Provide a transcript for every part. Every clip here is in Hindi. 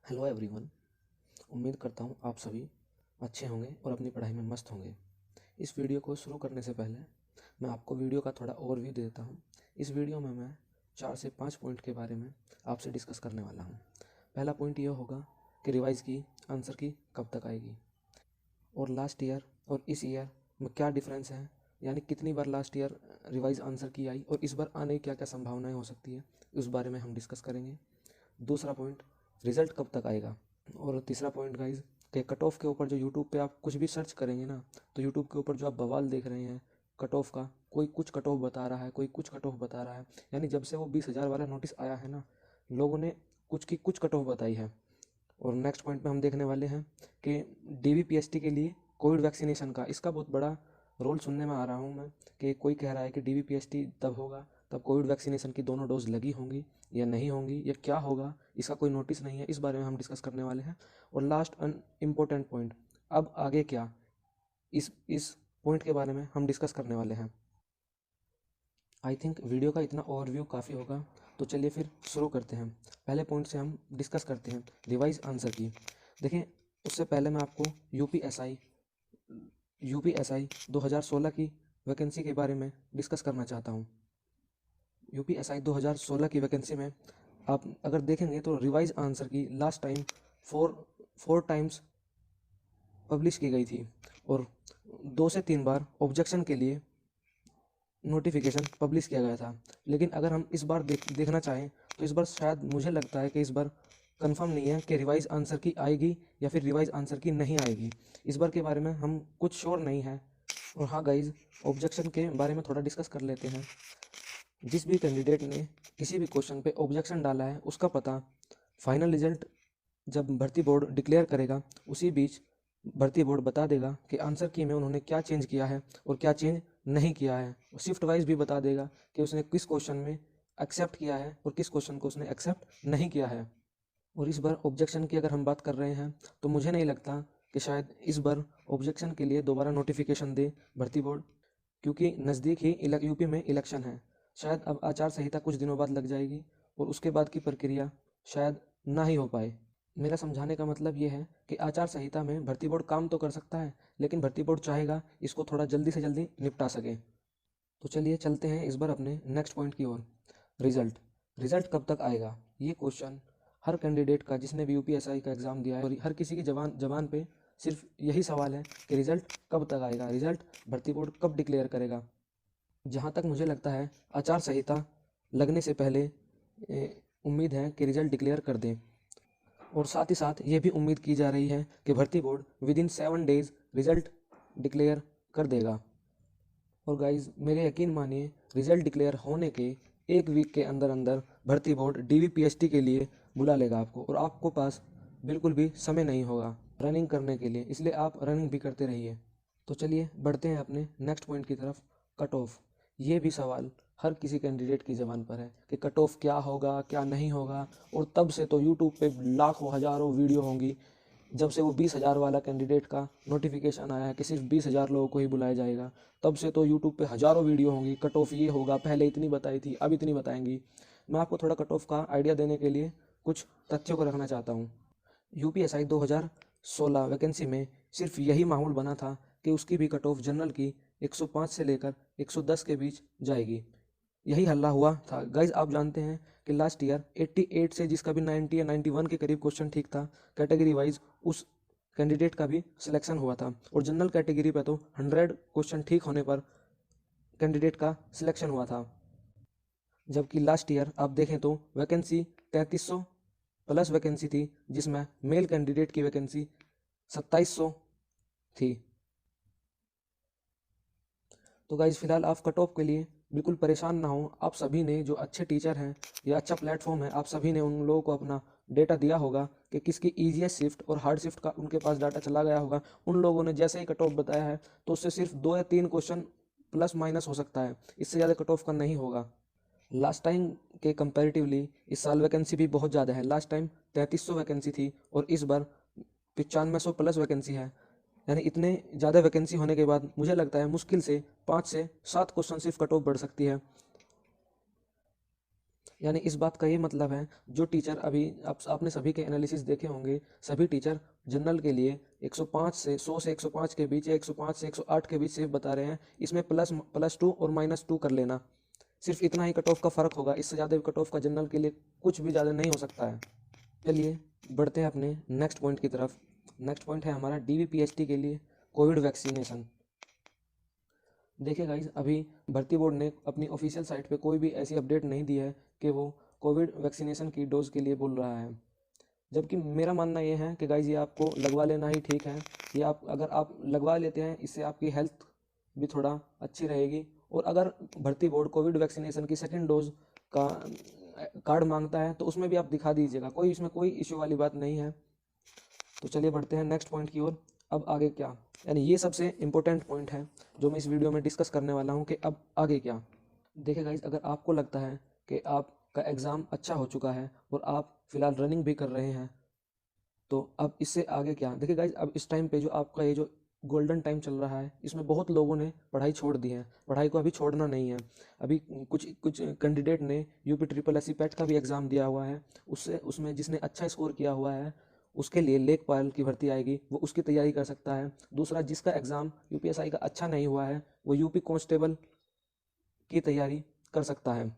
Hello everyone. उम्मीद करता हूँ आप सभी अच्छे होंगे और अपनी पढ़ाई में मस्त होंगे। इस वीडियो को शुरू करने से पहले मैं आपको वीडियो का थोड़ा ओवरव्यू दे देता हूँ। इस वीडियो में मैं 4 से 5 पॉइंट के बारे में आपसे डिस्कस करने वाला हूँ। पहला पॉइंट यह होगा कि रिवाइज़ की आंसर की कब तक आएगी और लास्ट ईयर और इस ईयर में क्या डिफरेंस है, यानी कितनी बार लास्ट ईयर रिवाइज आंसर की आई और इस बार आने की क्या क्या संभावनाएं हो सकती है, उस बारे में हम डिस्कस करेंगे। दूसरा पॉइंट, रिजल्ट कब तक आएगा। और तीसरा पॉइंट गाइज, कि कट ऑफ के ऊपर जो यूट्यूब पे आप कुछ भी सर्च करेंगे ना, तो यूट्यूब के ऊपर जो आप बवाल देख रहे हैं कट ऑफ का, कोई कुछ कट ऑफ बता रहा है, कोई कुछ कट ऑफ बता रहा है। यानी जब से वो 20,000 वाला नोटिस आया है ना, लोगों ने कुछ की कुछ कट ऑफ बताई है। और नेक्स्ट पॉइंट में हम देखने वाले हैं कि डीवीपीएसटी के लिए कोविड वैक्सीनेशन का, इसका बहुत बड़ा रोल सुनने में आ रहा हूँ मैं, कि कोई कह रहा है कि डीवीपीएसटी तब होगा तब कोविड वैक्सीनेशन की दोनों डोज लगी होंगी या नहीं होंगी, या क्या होगा, इसका कोई नोटिस नहीं है। इस बारे में हम डिस्कस करने वाले हैं। और लास्ट इम्पोर्टेंट पॉइंट, अब आगे क्या, इस पॉइंट के बारे में हम डिस्कस करने वाले हैं। आई थिंक वीडियो का इतना ओवरव्यू काफ़ी होगा, तो चलिए फिर शुरू करते हैं। पहले पॉइंट से हम डिस्कस करते हैं रिवाइज आंसर की। देखिए, उससे पहले मैं आपको यूपीएसआई 2016 की वैकेंसी के बारे में डिस्कस करना चाहता हूँ। यूपीएसआई 2016 की वैकेंसी में आप अगर देखेंगे तो रिवाइज आंसर की last time four times publish की गई थी और 2 से 3 बार ऑब्जेक्शन के लिए नोटिफिकेशन पब्लिश किया गया था। लेकिन अगर हम इस बार देखना चाहें तो इस बार शायद मुझे लगता है कि इस बार कंफर्म नहीं है कि रिवाइज आंसर की आएगी या फिर रिवाइज आंसर की नहीं आएगी। इस बार के बारे में हम कुछ श्योर नहीं है। और हाँ गाइज, ऑब्जेक्शन के बारे में थोड़ा डिस्कस कर लेते हैं। जिस भी कैंडिडेट ने किसी भी क्वेश्चन पे ऑब्जेक्शन डाला है, उसका पता फाइनल रिजल्ट जब भर्ती बोर्ड डिक्लेयर करेगा, उसी बीच भर्ती बोर्ड बता देगा कि आंसर की में उन्होंने क्या चेंज किया है और क्या चेंज नहीं किया है। शिफ्ट वाइज भी बता देगा कि उसने किस क्वेश्चन में एक्सेप्ट किया है और किस क्वेश्चन को उसने एक्सेप्ट नहीं किया है। और इस बार ऑब्जेक्शन की अगर हम बात कर रहे हैं तो मुझे नहीं लगता कि शायद इस बार ऑब्जेक्शन के लिए दोबारा नोटिफिकेशन दे भर्ती बोर्ड, क्योंकि नज़दीक ही यूपी में इलेक्शन है। शायद अब आचार संहिता कुछ दिनों बाद लग जाएगी और उसके बाद की प्रक्रिया शायद ना ही हो पाए। मेरा समझाने का मतलब ये है कि आचार संहिता में भर्ती बोर्ड काम तो कर सकता है, लेकिन भर्ती बोर्ड चाहेगा इसको थोड़ा जल्दी से जल्दी निपटा सके। तो चलिए चलते हैं इस बार अपने नेक्स्ट पॉइंट की ओर। रिजल्ट रिजल्ट कब तक आएगा, ये क्वेश्चन हर कैंडिडेट का जिसने भी यूपीएसआई का एग्ज़ाम दिया है, और हर किसी की जबान पे सिर्फ यही सवाल है कि रिजल्ट कब तक आएगा, रिजल्ट भर्ती बोर्ड कब डिक्लेयर करेगा। जहाँ तक मुझे लगता है आचार संहिता लगने से पहले उम्मीद है कि रिजल्ट डिक्लेयर कर दें। और साथ ही साथ ये भी उम्मीद की जा रही है कि भर्ती board with in 7 days result declare कर देगा। और गाइज मेरे यकीन मानिए, रिजल्ट डिक्लेयर होने के 1 वीक के अंदर अंदर भर्ती बोर्ड डीवीपीएसटी के लिए बुला लेगा आपको, और आपको पास बिल्कुल भी समय नहीं होगा रनिंग करने के लिए, इसलिए आप रनिंग भी करते रहिए। तो चलिए बढ़ते हैं अपने नेक्स्ट पॉइंट की तरफ, कट ऑफ। ये भी सवाल हर किसी कैंडिडेट की ज़बान पर है कि कट ऑफ क्या होगा क्या नहीं होगा। और तब से तो यूट्यूब पे लाखों हज़ारों वीडियो होंगी, जब से वो 20,000 वाला कैंडिडेट का नोटिफिकेशन आया है कि सिर्फ 20,000 लोगों को ही बुलाया जाएगा, तब से तो यूट्यूब पे हज़ारों वीडियो होंगी। कट ऑफ ये होगा, पहले इतनी बताई थी, अब इतनी बताएंगी। मैं आपको थोड़ा कट ऑफ का आइडिया देने के लिए कुछ तथ्यों को रखना चाहता हूँ। यूपीएसआई 2016 वैकेंसी में सिर्फ यही माहौल बना था कि उसकी भी कट ऑफ जनरल की 105 से लेकर 110 के बीच जाएगी। यही हल्ला हुआ था गाइज। आप जानते हैं कि लास्ट ईयर 88 से जिसका भी 90 या 91 के करीब क्वेश्चन ठीक था कैटेगरी वाइज, उस कैंडिडेट का भी सिलेक्शन हुआ था। और जनरल कैटेगरी पे तो 100 क्वेश्चन ठीक होने पर कैंडिडेट का सिलेक्शन हुआ था। जबकि लास्ट ईयर आप देखें तो वैकेंसी 3300 प्लस वैकेंसी थी, जिसमें मेल कैंडिडेट की वैकेंसी 2700 थी। तो गाइज फिलहाल आप कट ऑफ के लिए बिल्कुल परेशान ना हो। आप सभी ने, जो अच्छे टीचर हैं या अच्छा प्लेटफॉर्म है, आप सभी ने उन लोगों को अपना डेटा दिया होगा कि किसकी ईजीएस्ट शिफ्ट और हार्ड शिफ्ट का उनके पास डाटा चला गया होगा। उन लोगों ने जैसे ही कट ऑफ बताया है तो उससे सिर्फ 2 या 3 क्वेश्चन प्लस माइनस हो सकता है, इससे ज़्यादा कट ऑफ का नहीं होगा। लास्ट टाइम के कंपैरेटिवली इस साल वैकेंसी भी बहुत ज़्यादा है। लास्ट टाइम 3300 वैकेंसी थी और इस बार 9500 प्लस वैकेंसी है। यानी इतने ज़्यादा वैकेंसी होने के बाद मुझे लगता है मुश्किल से 5 से 7 क्वेश्चन सिर्फ कट ऑफ बढ़ सकती है। यानी इस बात का ये मतलब है, जो टीचर अभी आपने सभी के एनालिसिस देखे होंगे, सभी टीचर जनरल के लिए 105 से 100 से 105 के बीच या 105 से 108 के बीच सेफ बता रहे हैं। इसमें +2 और -2 कर लेना, सिर्फ इतना ही कट ऑफ का फ़र्क होगा। इससे ज़्यादा कट ऑफ का जनरल के लिए कुछ भी ज़्यादा नहीं हो सकता है। चलिए बढ़ते हैं अपने नेक्स्ट पॉइंट की तरफ। नेक्स्ट पॉइंट है हमारा DVPST के लिए कोविड वैक्सीनेशन। देखिए गाइज, अभी भर्ती बोर्ड ने अपनी ऑफिशियल साइट पे कोई भी ऐसी अपडेट नहीं दी है कि वो कोविड वैक्सीनेशन की डोज के लिए बोल रहा है। जबकि मेरा मानना ये है कि गाइज ये आपको लगवा लेना ही ठीक है। ये अगर आप लगवा लेते हैं, इससे आपकी हेल्थ भी थोड़ा अच्छी रहेगी। और अगर भर्ती बोर्ड कोविड वैक्सीनेशन की सेकेंड डोज का कार्ड मांगता है तो उसमें भी आप दिखा दीजिएगा, इसमें कोई इश्यू वाली बात नहीं है। तो चलिए बढ़ते हैं नेक्स्ट पॉइंट की ओर। अब आगे क्या, यानी ये सबसे इम्पोर्टेंट पॉइंट है जो मैं इस वीडियो में डिस्कस करने वाला हूँ कि अब आगे क्या। देखिए गाइज, अगर आपको लगता है कि आपका एग्ज़ाम अच्छा हो चुका है और आप फिलहाल रनिंग भी कर रहे हैं, तो अब इससे आगे क्या। देखिए गाइज, अब इस टाइम पे जो आपका ये जो गोल्डन टाइम चल रहा है, इसमें बहुत लोगों ने पढ़ाई छोड़ दी है। पढ़ाई को अभी छोड़ना नहीं है। अभी कुछ कुछ कैंडिडेट ने UP SSC पैट का भी एग्ज़ाम दिया हुआ है। उसमें जिसने अच्छा स्कोर किया हुआ है, उसके लिए लेखपाल की भर्ती आएगी, वो उसकी तैयारी कर सकता है। दूसरा, जिसका एग्ज़ाम UPSI का अच्छा नहीं हुआ है, वो UP कांस्टेबल की तैयारी कर सकता है।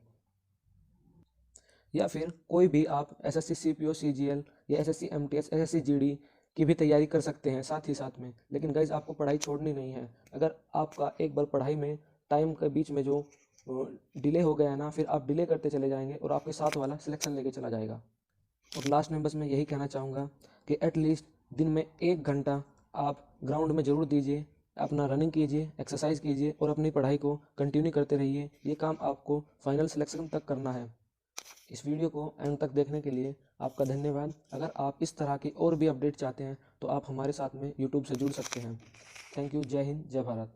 या फिर कोई भी आप SSC CPO CGL या SSC MTS SSC GD की भी तैयारी कर सकते हैं साथ ही साथ में। लेकिन गाइज, आपको पढ़ाई छोड़नी नहीं है। अगर आपका एक बार पढ़ाई में टाइम के बीच में जो डिले हो गया है ना, फिर आप डिले करते चले जाएंगे और आपके साथ वाला सिलेक्शन लेके चला जाएगा। और लास्ट में बस मैं यही कहना चाहूँगा कि एटलीस्ट दिन में 1 घंटा आप ग्राउंड में ज़रूर दीजिए, अपना रनिंग कीजिए, एक्सरसाइज कीजिए और अपनी पढ़ाई को कंटिन्यू करते रहिए। ये काम आपको फाइनल सिलेक्शन तक करना है। इस वीडियो को एंड तक देखने के लिए आपका धन्यवाद। अगर आप इस तरह की और भी अपडेट चाहते हैं तो आप हमारे साथ में यूट्यूब से जुड़ सकते हैं। Thank you. जय हिंद, जय भारत।